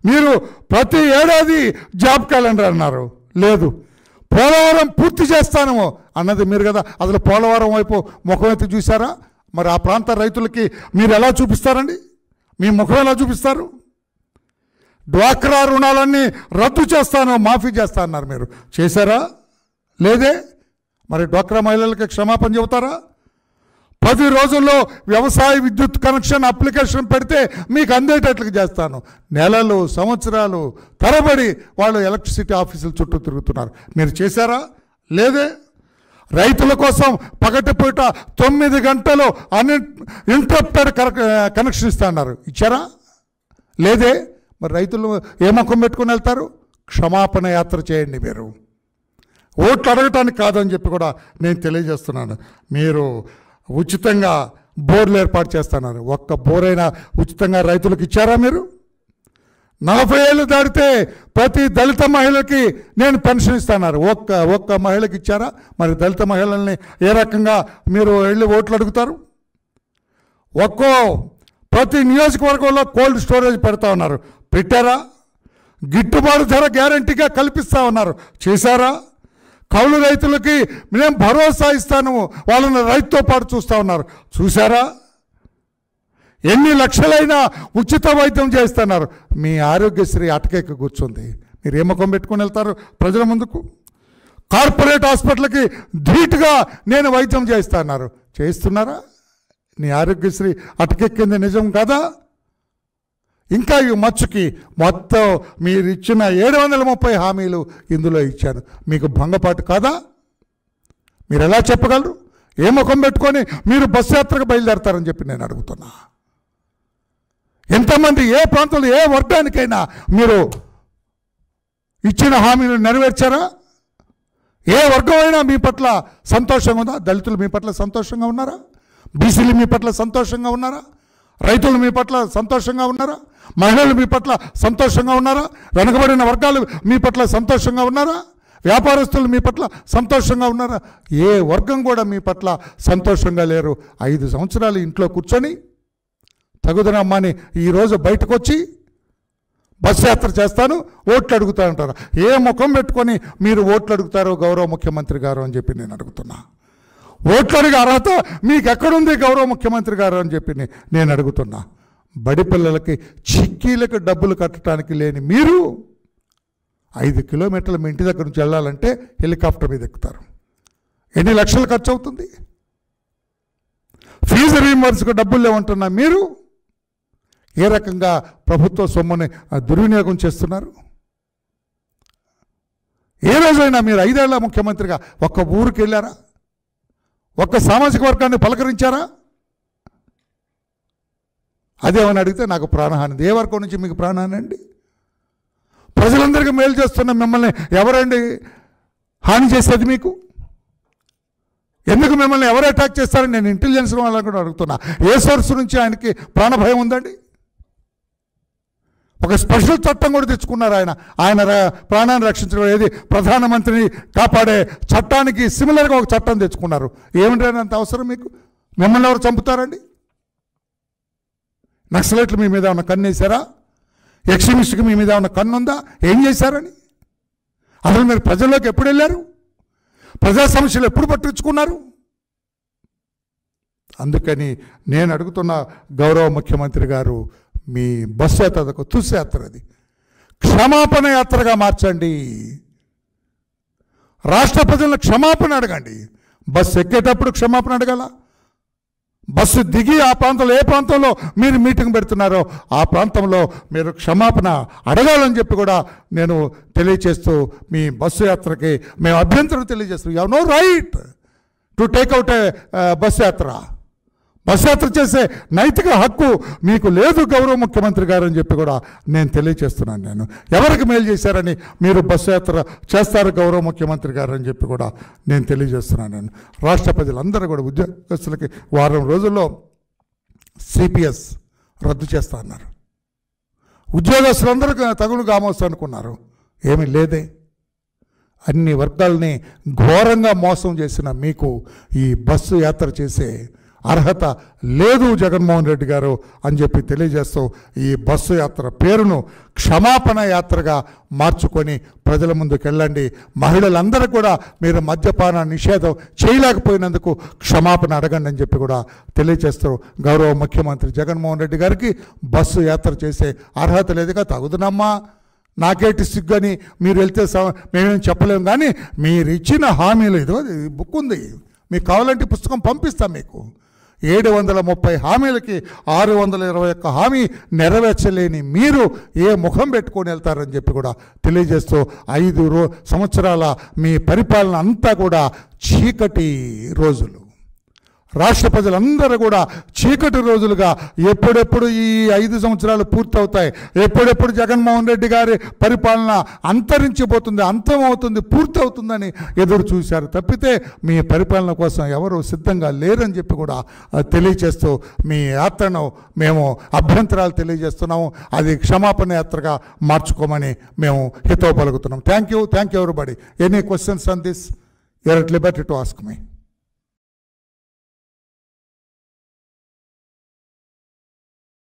మీరు ప్రతి ఏడాది జాబ్ క్యాలెండర్ అన్నారు, లేదు. పోలవరం పూర్తి చేస్తాను అన్నది మీరు కదా. అసలు పోలవరం వైపు ముఖం ఎత్తి చూసారా? మరి ఆ ప్రాంత రైతులకి మీరు ఎలా చూపిస్తారండి? మీ ముఖం ఎలా చూపిస్తారు? డ్వాక్రా రుణాలన్నీ రద్దు చేస్తాను, మాఫీ చేస్తా అన్నారు, మీరు చేశారా? లేదే. మరి డ్వాక్రా మహిళలకి క్షమాపణ చెబుతారా? 10 రోజుల్లో వ్యవసాయ విద్యుత్ కనెక్షన్ అప్లికేషన్ పెడితే మీకు అందేటట్లుగా చేస్తాను. నెలలు సంవత్సరాలు తరబడి వాళ్ళు ఎలక్ట్రిసిటీ ఆఫీసుల చుట్టూ తిరుగుతున్నారు, మీరు చేశారా? లేదే. రైతుల కోసం పగటిపూట 9 గంటలు అన్ఇంటరప్టెడ్ కనెక్షన్ ఇస్తా అన్నారు, ఇచ్చారా? లేదే. మరి రైతులు ఏ ముఖం పెట్టుకుని వెళ్తారు? క్షమాపణ యాత్ర చేయండి. మీరు ఓట్లు అడగటానికి కాదని చెప్పి కూడా నేను తెలియజేస్తున్నాను. మీరు ఉచితంగా బోర్లు ఏర్పాటు చేస్తున్నారు, ఒక్క బోరైనా ఉచితంగా రైతులకు ఇచ్చారా? మీరు 40 ఏళ్ళు దాటితే ప్రతి దళిత మహిళకి నేను పెన్షన్ ఇస్తున్నారు, ఒక్క మహిళకి ఇచ్చారా? మరి దళిత మహిళల్ని ఏ రకంగా మీరు వెళ్ళి ఓట్లు అడుగుతారు? ప్రతి నియోజకవర్గంలో కోల్డ్ స్టోరేజ్ పెడతా ఉన్నారు, పెట్టారా? గిట్టుబాటు ధర గ్యారంటీగా కల్పిస్తూ ఉన్నారు, చేశారా? కౌలు రైతులకి మేము భరోసా ఇస్తాను, వాళ్ళని రైతుతో పాటు చూస్తూ ఉన్నారు, చూసారా? ఎన్ని లక్షలైనా ఉచిత వైద్యం చేస్తున్నారు. మీ ఆరోగ్యశ్రీ అటకెక్కి కూర్చుంది, మీరు ఏ ముఖం పెట్టుకుని వెళ్తారు ప్రజల ముందుకు? కార్పొరేట్ హాస్పిటల్కి ధీటుగా నేను వైద్యం చేస్తున్నారు, చేస్తున్నారా? నీ ఆరోగ్యశ్రీ అటకెక్కింది నిజం కదా? ఇంకా ఈ మచ్చుకి మొత్తం మీరు ఇచ్చిన 730 హామీలు ఇందులో ఇచ్చారు, మీకు భంగపాటు కాదా? మీరు ఎలా చెప్పగలరు? ఏ ముఖం పెట్టుకొని మీరు బస్సు యాత్రకు బయలుదేరతారని చెప్పి నేను అడుగుతున్నా. ఎంతమంది ఏ ప్రాంతంలో ఏ వర్గానికైనా మీరు ఇచ్చిన హామీలు నెరవేర్చారా? ఏ వర్గమైనా మీ పట్ల సంతోషంగా ఉందా? దళితులు మీ పట్ల సంతోషంగా ఉన్నారా? బీసీలు మీ పట్ల సంతోషంగా ఉన్నారా? రైతులు మీ పట్ల సంతోషంగా ఉన్నారా? మహిళలు మీ పట్ల సంతోషంగా ఉన్నారా? వెనుకబడిన వర్గాలు మీ పట్ల సంతోషంగా ఉన్నారా? వ్యాపారస్తులు మీ పట్ల సంతోషంగా ఉన్నారా? ఏ వర్గం కూడా మీ పట్ల సంతోషంగా లేరు. 5 సంవత్సరాలు ఇంట్లో కూర్చొని తగుదనమ్మని ఈరోజు బయటకు వచ్చి బస్సు యాత్ర చేస్తాను, ఓట్లు అడుగుతా అంటారు. ఏ ముఖం పెట్టుకొని మీరు ఓట్లు అడుగుతారో గౌరవ ముఖ్యమంత్రి గారు అని చెప్పి నేను అడుగుతున్నా. ఓట్లు అడిగే అర్హత మీకు ఎక్కడుంది గౌరవ ముఖ్యమంత్రి గారు అని చెప్పి నేను అడుగుతున్నా. బడి పిల్లలకి చిక్కీలకు డబ్బులు కట్టడానికి లేని మీరు 5 కిలోమీటర్లు మీ ఇంటి దగ్గర నుంచి వెళ్ళాలంటే హెలికాప్టర్ మీద ఎక్కుతారు, ఎన్ని లక్షలు ఖర్చు అవుతుంది? ఫీజు రీయింబర్స్కు డబ్బులు లేవంటున్నా మీరు ఏ రకంగా ప్రభుత్వ సొమ్ముని దుర్వినియోగం చేస్తున్నారు? ఏ రోజైనా మీరు 5 ఏళ్ల ముఖ్యమంత్రిగా ఒక్క ఊరికి వెళ్ళారా? ఒక్క సామాజిక వర్గాన్ని పలకరించారా? అదేమని అడిగితే నాకు ప్రాణహాని. ఏ వర్గం నుంచి మీకు ప్రాణహాని అండి? ప్రజలందరికీ మేలు చేస్తున్న మిమ్మల్ని ఎవరండి హాని చేసేది? మీకు ఎందుకు మిమ్మల్ని ఎవరు అటాక్ చేస్తారని నేను ఇంటెలిజెన్స్ వాళ్ళని కూడా అడుగుతున్నా. ఏ సోర్స్ నుంచి ఆయనకి ప్రాణభయం ఉందండి? ఒక స్పెషల్ చట్టం కూడా తెచ్చుకున్నారు ఆయన ప్రాణాన్ని రక్షించడం. ఏది ప్రధానమంత్రిని కాపాడే చట్టానికి సిమిలర్గా ఒక చట్టం తెచ్చుకున్నారు. ఏమిటంటే అంత అవసరం మీకు? మిమ్మల్ని ఎవరు చంపుతారండి? నక్సలైట్లు మీ మీద ఉన్న కన్ను వేశారా? ఎక్స్ట్రీమిస్ట్కి మీ మీద ఉన్న కన్ను ఉందా? ఏం చేశారని? అసలు మీరు ప్రజల్లోకి ఎప్పుడు వెళ్ళారు? ప్రజా సమస్యలు ఎప్పుడు పట్టించుకున్నారు? అందుకని నేను అడుగుతున్న గౌరవ ముఖ్యమంత్రి గారు, మీ బస్సు యాత్ర తుస్సు యాత్ర అది క్షమాపణ యాత్రగా మార్చండి. రాష్ట్ర ప్రజలను క్షమాపణ అడగండి. బస్సు ఎక్కేటప్పుడు క్షమాపణ అడగాల. బస్సు దిగి ఆ ప్రాంతంలో ఏ ప్రాంతంలో మీరు మీటింగ్ పెడుతున్నారో ఆ ప్రాంతంలో మీరు క్షమాపణ అడగాలని చెప్పి కూడా నేను తెలియచేస్తూ మీ బస్సు యాత్రకి మేము అభ్యంతరం తెలియజేస్తున్నాం. You have no right to take out a bus yatra. Bus యాత్ర చేసే నైతిక హక్కు మీకు లేదు గౌరవ ముఖ్యమంత్రి గారు అని చెప్పి కూడా నేను తెలియజేస్తున్నాను. నేను ఎవరికి మేలు చేశారని మీరు బస్సు యాత్ర చేస్తారు గౌరవ ముఖ్యమంత్రి గారు అని చెప్పి కూడా నేను తెలియజేస్తున్నాను. నేను రాష్ట్ర ప్రజలందరూ కూడా ఉద్యోగస్తులకి వారం రోజుల్లో సిపిఎస్ రద్దు చేస్తా అన్నారు. ఉద్యోగస్తులందరూ తగులు కామోస్తు అనుకున్నారు, ఏమీ లేదే. అన్ని వర్గాలని ఘోరంగా మోసం చేసిన మీకు ఈ బస్సు యాత్ర చేసే అర్హత లేదు జగన్మోహన్ రెడ్డి గారు అని చెప్పి తెలియజేస్తూ ఈ బస్సు యాత్ర పేరును క్షమాపణ యాత్రగా మార్చుకొని ప్రజల ముందుకు వెళ్ళండి. మహిళలందరూ కూడా మీరు మద్యపాన నిషేధం చేయలేకపోయినందుకు క్షమాపణ అడగండి అని చెప్పి కూడా తెలియజేస్తూ గౌరవ ముఖ్యమంత్రి జగన్మోహన్ రెడ్డి గారికి బస్సు యాత్ర చేసే అర్హత లేదుగా, తగుదనమ్మా నాకేటి సిగ్గని మీరు వెళ్తే మేమేం చెప్పలేము, కానీ మీరు ఇచ్చిన హామీలు ఇదో బుక్ ఉంది, మీకు కావాలంటే పుస్తకం పంపిస్తాం మీకు. 730 హామీలకి 621 హామీ నెరవేర్చలేని మీరు ఏ ముఖం పెట్టుకొని వెళ్తారని చెప్పి కూడా తెలియజేస్తూ 5 సంవత్సరాల మీ పరిపాలన అంతా కూడా చీకటి రోజులు, రాష్ట్ర ప్రజలందరూ కూడా చీకటి రోజులుగా ఎప్పుడెప్పుడు ఈ 5 సంవత్సరాలు పూర్తవుతాయి, ఎప్పుడెప్పుడు జగన్మోహన్ రెడ్డి గారి పరిపాలన అంతరించిపోతుంది, అంతమవుతుంది, పూర్తవుతుందని ఎదురు చూశారు తప్పితే మీ పరిపాలన కోసం ఎవరు సిద్ధంగా లేరని చెప్పి కూడా తెలియజేస్తూ మీ యాత్రను మేము అభ్యంతరాలు తెలియజేస్తున్నాము. అది క్షమాపణ యాత్రగా మార్చుకోమని మేము హితవు పలుకుతున్నాం. Thank you everybody. Any questions on this? You are at liberty to ask me.